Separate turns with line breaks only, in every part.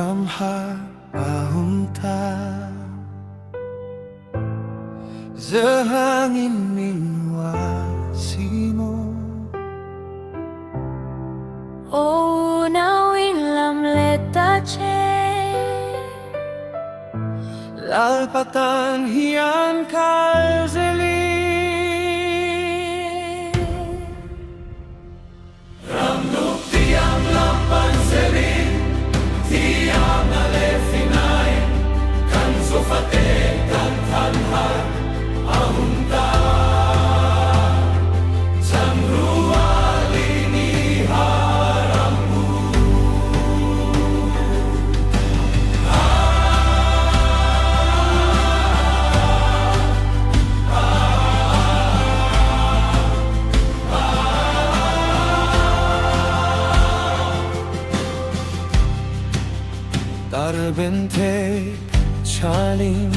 Zoram hapaunta Zahangin minwasimo
Oh, now in lamletache
Lalpatan hiyan kalzeli Ramnuk tiam lampan selin Tiam alefinay Kan sofate kan tanhar Ahunta Samrualini harambu Tarbente chaling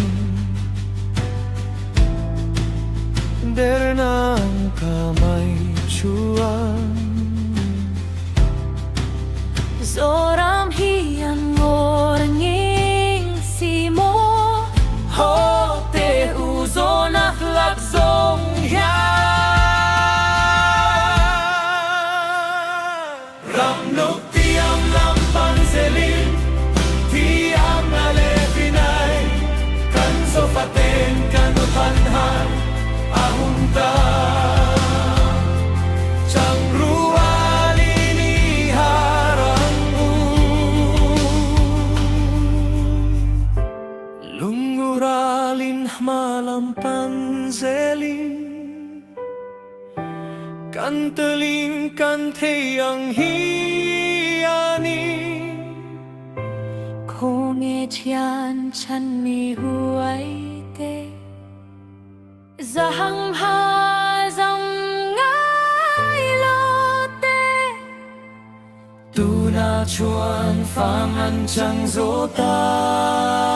Dernang kamay chuan
Zoram hiyan ngornging simo
Ho te uzo nakhlak zong Ramnuk tiam lampan selin Tiam alefinay Kan sofaten kan utanhan Ahunta Changrualini harangu Lunguralin malampan zelin Kan teling kan teyang hiyani
Kung etian chan mi huay te Zahang hazam ngai lote
Tu na chuan phang an chang zota